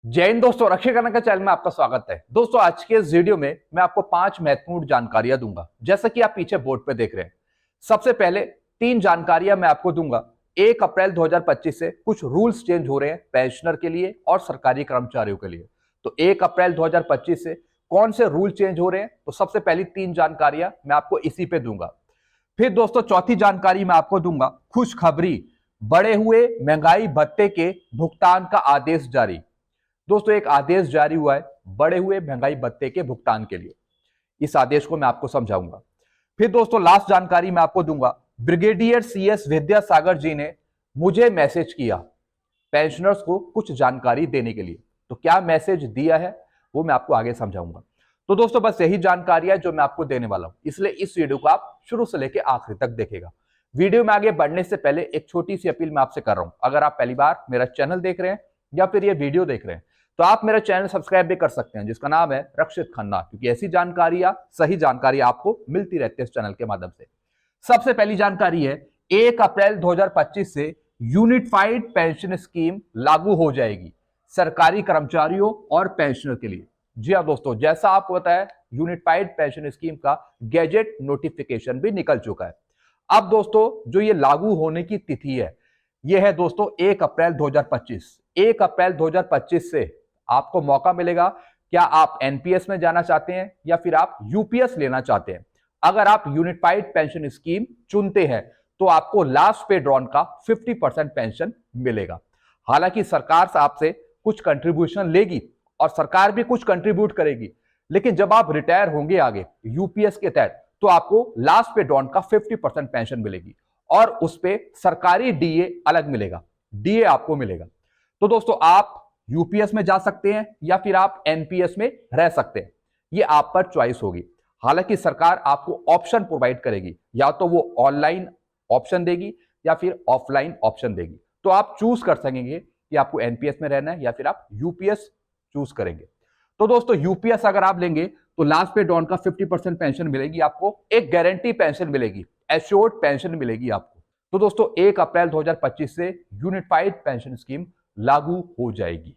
जय हिंद दोस्तों, रक्षा करने का चैनल में आपका स्वागत है। दोस्तों आज के इस वीडियो में मैं आपको 5 महत्वपूर्ण जानकारियां दूंगा, जैसा कि आप पीछे बोर्ड पे देख रहे हैं। सबसे पहले 3 जानकारियां मैं आपको दूंगा। 1 अप्रैल 2025 से कुछ रूल्स चेंज हो रहे हैं पेंशनर के लिए और सरकारी कर्मचारियों के लिए। तो 1 अप्रैल 2025 से कौन से रूल चेंज हो रहे हैं, तो सबसे पहली 3 जानकारियां मैं आपको इसी पे दूंगा। फिर दोस्तों चौथी जानकारी मैं आपको दूंगा, खुशखबरी, बढ़े हुए महंगाई भत्ते के भुगतान का आदेश जारी। दोस्तों एक आदेश जारी हुआ है बढ़े हुए महंगाई भत्ते के भुगतान के लिए। इस आदेश को मैं आपको समझाऊंगा। फिर दोस्तों लास्ट जानकारी मैं आपको दूंगा, ब्रिगेडियर सीएस विद्यासागर जी ने मुझे मैसेज किया पेंशनर्स को कुछ जानकारी देने के लिए। तो क्या मैसेज दिया है वो मैं आपको आगे समझाऊंगा। तो दोस्तों बस यही जानकारियां जो मैं आपको देने वाला हूं, इसलिए इस वीडियो को आप शुरू से लेकर आखिर तक देखेगा। वीडियो में आगे बढ़ने से पहले एक छोटी सी अपील मैं आपसे कर रहा हूं। अगर आप पहली बार मेरा चैनल देख रहे हैं या फिर ये वीडियो देख रहे हैं तो आप मेरा चैनल सब्सक्राइब भी कर सकते हैं, जिसका नाम है रक्षित खन्ना, क्योंकि ऐसी जानकारियां, सही जानकारी आपको मिलती रहती है इस चैनल के माध्यम से। सबसे पहली जानकारी है 1 अप्रैल 2025 से यूनिफाइड पेंशन स्कीम लागू हो जाएगी सरकारी कर्मचारियों और पेंशनर के लिए। जी हाँ दोस्तों, जैसा आपको पता है यूनिफाइड पेंशन स्कीम का गैजेट नोटिफिकेशन भी निकल चुका है। अब दोस्तों जो ये लागू होने की तिथि है यह है दोस्तों 1 अप्रैल 2025। 1 अप्रैल 2025 से आपको मौका मिलेगा। क्या आप एनपीएस में जाना चाहते हैं या फिर आप यूपीएस लेना चाहते हैं? अगर आप यूनिफाइड पेंशन स्कीम चुनते हैं तो आपको लास्ट पे ड्रॉन का 50% पेंशन मिलेगा। हालांकि सरकार आपसे कुछ कंट्रीब्यूशन लेगी और सरकार भी कुछ कंट्रीब्यूट करेगी, लेकिन जब आप रिटायर होंगे आगे यूपीएस के तहत तो आपको लास्ट पे ड्रॉन का 50% पेंशन मिलेगी और उस पे सरकारी डीए अलग मिलेगा, डीए आपको मिलेगा। तो दोस्तों आप यूपीएस में जा सकते हैं या फिर आप एनपीएस में रह सकते हैं, ये आप पर चॉइस होगी। हालांकि सरकार आपको ऑप्शन प्रोवाइड करेगी, या तो वो ऑनलाइन ऑप्शन देगी या फिर ऑफलाइन ऑप्शन देगी। तो आप चूज कर सकेंगे कि आपको एनपीएस में रहना है या फिर आप यूपीएस चूज करेंगे। तो दोस्तों यूपीएस अगर आप लेंगे तो लास्ट पे डॉन का 50% पेंशन मिलेगी आपको, एक गारंटी पेंशन मिलेगी, एश्योर्ड पेंशन मिलेगी आपको। तो दोस्तों 1 अप्रैल 2025 से यूनिफाइड पेंशन स्कीम लागू हो जाएगी।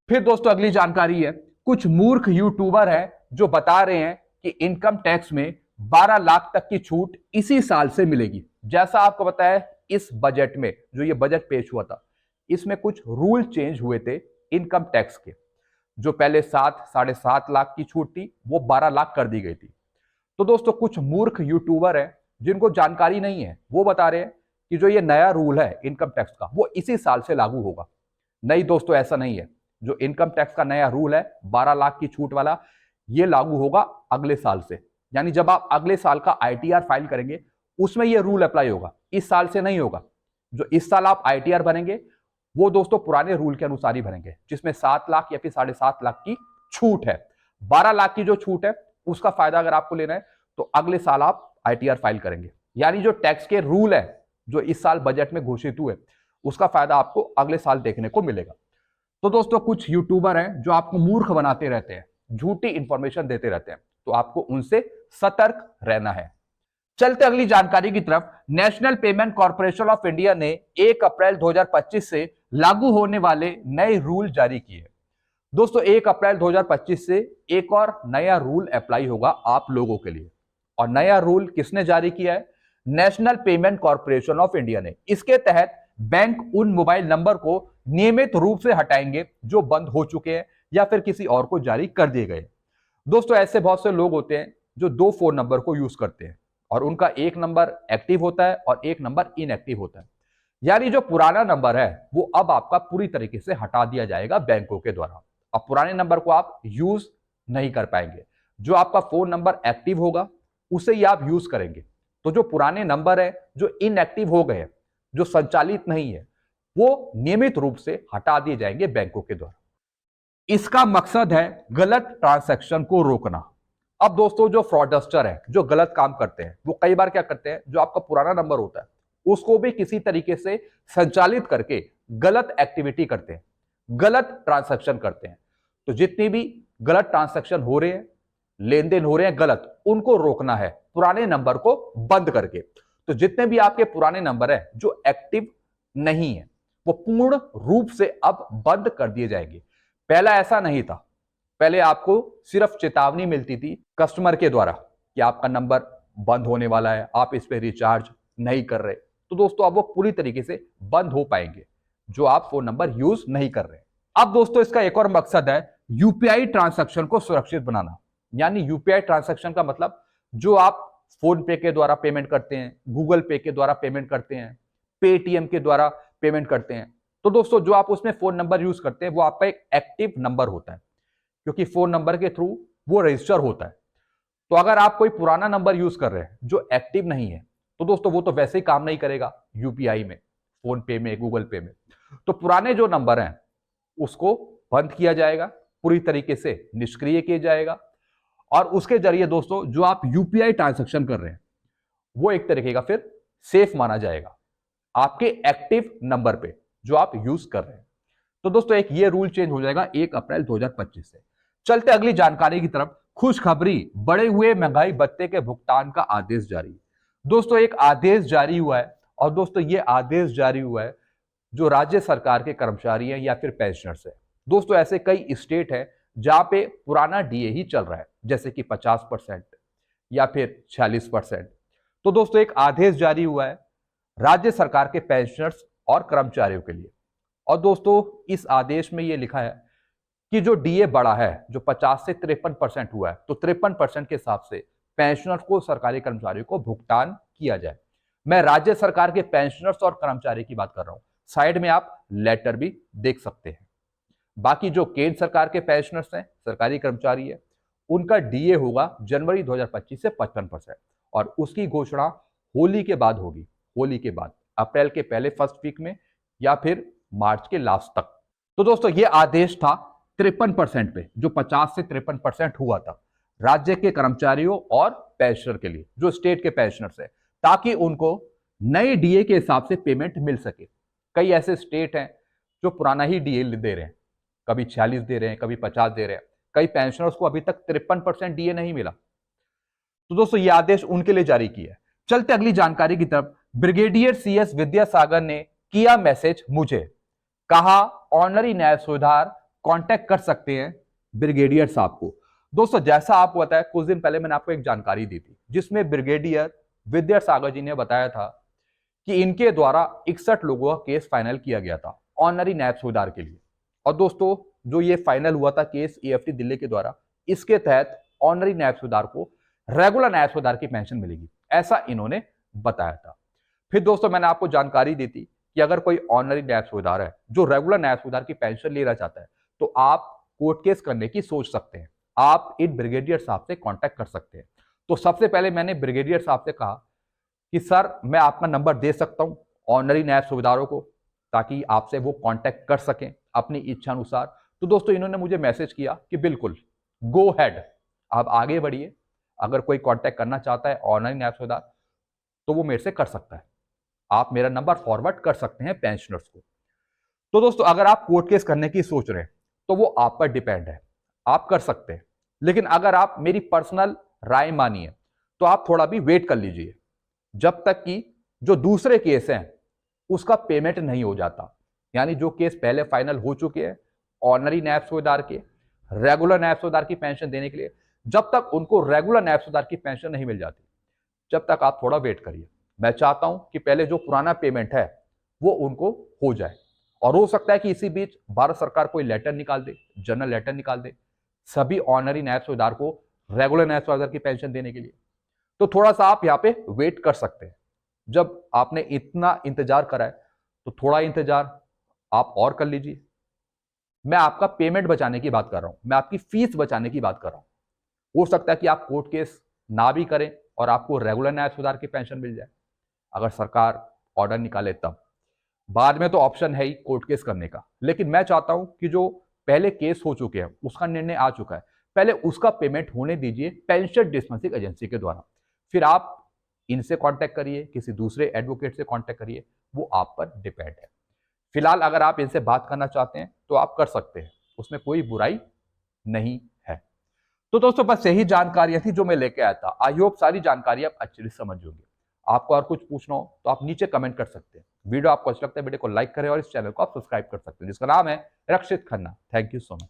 फिर दोस्तों अगली जानकारी है, कुछ मूर्ख यूट्यूबर हैं जो बता रहे हैं कि इनकम टैक्स में 12 लाख तक की छूट इसी साल से मिलेगी। जैसा आपको पता है इस बजट में जो ये बजट पेश हुआ था, इसमें कुछ रूल चेंज हुए थे इनकम टैक्स के। जो पहले 7-7.5 लाख की छूट थी वो 12 लाख कर दी गई थी। तो दोस्तों कुछ मूर्ख यूट्यूबर हैं जिनको जानकारी नहीं है, वो बता रहे हैं कि जो ये नया रूल है इनकम टैक्स का वो इसी साल से लागू होगा। नहीं दोस्तों, ऐसा नहीं है। जो इनकम टैक्स का नया रूल है 12 लाख की छूट वाला, ये लागू होगा अगले साल से। यानी जब आप अगले साल का आईटीआर फाइल करेंगे उसमें ये रूल अप्लाई होगा, इस साल से नहीं होगा। जो इस साल आप आईटीआर भरेंगे वो दोस्तों पुराने रूल के अनुसार ही भरेंगे, जिसमें 7 लाख या फिर 7.5 लाख की छूट है। 12 लाख की जो छूट है उसका फायदा अगर आपको लेना है तो अगले साल आप आईटीआर फाइल करेंगे। यानी जो टैक्स के रूल है जो इस साल बजट में घोषित हुए उसका फायदा आपको अगले साल देखने को मिलेगा। तो दोस्तों कुछ यूट्यूबर हैं जो आपको मूर्ख बनाते रहते हैं, झूठी इंफॉर्मेशन देते रहते हैं, तो आपको उनसे सतर्क रहना है। चलते अगली जानकारी की तरफ। National payment corporation of India ने 1 अप्रैल 2025 से लागू होने वाले नए रूल जारी किए। दोस्तों 1 अप्रैल 2025 से एक और नया रूल अप्लाई होगा आप लोगों के लिए। और नया रूल किसने जारी किया है? National payment corporation of India ने। इसके तहत बैंक उन मोबाइल नंबर को नियमित रूप से हटाएंगे जो बंद हो चुके हैं या फिर किसी और को जारी कर दिए गए। दोस्तों ऐसे बहुत से लोग होते हैं जो 2 फोन नंबर को यूज करते हैं और उनका एक नंबर एक्टिव होता है और एक नंबर इनएक्टिव होता है। यानी जो पुराना नंबर है वो अब आपका पूरी तरीके से हटा दिया जाएगा बैंकों के द्वारा। अब पुराने नंबर को आप यूज नहीं कर पाएंगे। जो आपका फोन नंबर एक्टिव होगा उसे ही आप यूज करेंगे। तो जो पुराने नंबर है जो इनएक्टिव हो गए, जो संचालित नहीं है, वो नियमित रूप से हटा दिए जाएंगे बैंकों के द्वारा। इसका मकसद है गलत ट्रांसैक्शन को रोकना। अब दोस्तों जो फ्रॉडस्टर है, जो गलत काम करते हैं, वो कई बार क्या करते हैं, जो आपका पुराना नंबर होता है उसको भी किसी तरीके से संचालित करके गलत एक्टिविटी करते हैं, गलत ट्रांसैक्शन करते हैं। तो जितनी भी गलत ट्रांसैक्शन हो रहे हैं, लेन देन हो रहे हैं गलत, उनको रोकना है पुराने नंबर को बंद करके। तो जितने भी आपके पुराने नंबर है जो एक्टिव नहीं है वो पूर्ण रूप से अब बंद कर दिए जाएंगे। पहला ऐसा नहीं था। पहले आपको सिर्फ चेतावनी मिलती थी कस्टमर के द्वारा कि आपका नंबर बंद होने वाला है, आप इस पे रिचार्ज नहीं कर रहे। तो दोस्तों अब वो पूरी तरीके से बंद हो पाएंगे जो आप फोन नंबर यूज नहीं कर रहे। अब दोस्तों इसका एक और मकसद है यूपीआई ट्रांजैक्शन को सुरक्षित बनाना। यानी यूपीआई ट्रांजैक्शन का मतलब जो आप फोन पे के द्वारा पेमेंट करते हैं, गूगल पे के द्वारा पेमेंट करते हैं, पेटीएम के द्वारा पेमेंट करते हैं, तो दोस्तों जो आप उसमें फोन नंबर यूज करते हैं वो आपका एक एक्टिव नंबर होता है, क्योंकि फोन नंबर के थ्रू वो रजिस्टर होता है। तो अगर आप कोई पुराना नंबर यूज कर रहे हैं जो एक्टिव नहीं है, तो दोस्तों वो तो वैसे ही काम नहीं करेगा यूपीआई में, फोन पे में, गूगल पे में। तो पुराने जो नंबर हैं उसको बंद किया जाएगा, पूरी तरीके से निष्क्रिय किया जाएगा, और उसके जरिए दोस्तों जो आप यूपीआई ट्रांजैक्शन कर रहे हैं वो एक तरीके का फिर सेफ माना जाएगा आपके एक्टिव नंबर पे जो आप यूज कर रहे हैं। तो दोस्तों एक ये रूल चेंज हो जाएगा 1 अप्रैल 2025 से। चलते अगली जानकारी की तरफ। खुशखबरी, बढ़े हुए महंगाई भत्ते के भुगतान का आदेश जारी। दोस्तों एक आदेश जारी हुआ है, और दोस्तों ये आदेश जारी हुआ है जो राज्य सरकार के कर्मचारी हैं या फिर पेंशनर्स है। दोस्तों ऐसे कई स्टेट है जहां पे पुराना डीए ही चल रहा है, जैसे कि 50% या फिर 46%। तो दोस्तों एक आदेश जारी हुआ है राज्य सरकार के पेंशनर्स और कर्मचारियों के लिए। और दोस्तों इस आदेश में यह लिखा है कि जो डीए बढ़ा है, जो 50 से 53% हुआ है, तो 53% के हिसाब से पेंशनर्स को, सरकारी कर्मचारियों को भुगतान किया जाए। मैं राज्य सरकार के पेंशनर्स और कर्मचारी की बात कर रहा हूं, साइड में आप लेटर भी देख सकते हैं। बाकी जो केंद्र सरकार के पेंशनर्स हैं, सरकारी कर्मचारी है, उनका डीए होगा जनवरी 2025 से 55%, और उसकी घोषणा होली के बाद होगी। होली के बाद अप्रैल के पहले फर्स्ट वीक में या फिर मार्च के लास्ट तक। तो दोस्तों ये आदेश था 53% पे, जो 50 से 53% हुआ था राज्य के कर्मचारियों और पेंशनर के लिए, जो स्टेट के पेंशनर्स है, ताकि उनको नए डीए के हिसाब से पेमेंट मिल सके। कई ऐसे स्टेट हैं जो पुराना ही डीए दे रहे हैं, कभी 46 दे रहे हैं, कभी 50 दे रहे हैं। कई पेंशनर्स को अभी तक 53% डीए नहीं मिला। तो दोस्तों ये आदेश उनके लिए जारी किया है। चलते अगली जानकारी की तरफ। ब्रिगेडियर सीएस विद्यासागर ने किया मैसेज मुझे, कहा ऑनरी न्याय सुधार कांटेक्ट कर सकते हैं ब्रिगेडियर साहब को। दोस्तों जैसा आपको पता है, कुछ दिन पहले मैंने आपको एक जानकारी दी थी जिसमें ब्रिगेडियर विद्यासागर जी ने बताया था कि इनके द्वारा 61 लोगों का केस फाइनल किया गया था ऑनरी न्याय सुधार के लिए। और दोस्तों जो ये फाइनल हुआ था केस एएफटी दिल्ली के द्वारा, इसके तहत ऑनरी न्याय सुधार को रेगुलर न्याय सुधार की पेंशन मिलेगी, ऐसा इन्होंने बताया था। फिर दोस्तों मैंने आपको जानकारी दी थी कि अगर कोई ऑनरी न्याय सुधार है जो रेगुलर न्याय सुधार की पेंशन लेना चाहता है, तो आप कोर्ट केस करने की सोच सकते हैं, आप इन ब्रिगेडियर साहब से कांटेक्ट कर सकते हैं। तो सबसे पहले मैंने ब्रिगेडियर साहब से कहा कि सर मैं आपका नंबर दे सकता हूं ऑनरी न्याय सुविधाओं को, ताकि आपसे वो कांटेक्ट कर सकें अपनी इच्छा अनुसार। तो दोस्तों इन्होंने मुझे मैसेज किया कि बिल्कुल गो हेड, आप आगे बढ़िए, अगर कोई कांटेक्ट करना चाहता है ऑनरी न्याय सुविधा तो वो मेरे से कर सकता है, आप मेरा नंबर फॉरवर्ड कर सकते हैं पेंशनर्स को। तो दोस्तों अगर आप कोर्ट केस करने की सोच रहे हैं तो वो आप पर डिपेंड है, आप कर सकते हैं। लेकिन अगर आप मेरी पर्सनल राय मानिए तो आप थोड़ा भी वेट कर लीजिए, जब तक कि जो दूसरे केस हैं उसका पेमेंट नहीं हो जाता। यानी जो केस पहले फाइनल हो चुके हैं ऑनरी नायब सूबेदार के रेगुलर नायब सूबेदार की पेंशन देने के लिए, जब तक उनको रेगुलर नायब सूबेदार की पेंशन नहीं मिल जाती, जब तक आप थोड़ा वेट करिए। मैं चाहता हूं कि पहले जो पुराना पेमेंट है वो उनको हो जाए, और हो सकता है कि इसी बीच भारत सरकार कोई लेटर निकाल दे, जनरल लेटर निकाल दे सभी ऑनरी नायब सूबेदार को रेगुलर नायब सूबेदार की पेंशन देने के लिए। तो थोड़ा सा आप यहाँ पे वेट कर सकते हैं। जब आपने इतना इंतजार करा है तो थोड़ा इंतजार आप और कर लीजिए। मैं आपका पेमेंट बचाने की बात कर रहा हूं, मैं आपकी फीस बचाने की बात कर रहा हूं। हो सकता है कि आप कोर्ट केस ना भी करें और आपको रेगुलर न्याय सुधार की पेंशन मिल जाए, अगर सरकार ऑर्डर निकाले तब। बाद में तो ऑप्शन है ही कोर्ट केस करने का, लेकिन मैं चाहता हूं कि जो पहले केस हो चुके हैं उसका निर्णय आ चुका है, पहले उसका पेमेंट होने दीजिए पेंशन डिस्पेंसिंग एजेंसी के द्वारा। फिर आप इनसे कांटेक्ट करिए, किसी दूसरे एडवोकेट से कांटेक्ट करिए, वो आप पर डिपेंड है। फिलहाल अगर आप इनसे बात करना चाहते हैं तो आप कर सकते हैं, उसमें कोई बुराई नहीं है। तो दोस्तों बस यही जानकारियां थी जो मैं लेके आया था। आई होप सारी जानकारी आप अच्छे से समझ होंगे। आपको और कुछ पूछना हो तो आप नीचे कमेंट कर सकते हैं। वीडियो आपको अच्छा लगता है वीडियो को लाइक करें और इस चैनल को आप सब्सक्राइब कर सकते हैं जिसका नाम है Rakshit Khanna. Thank you so much.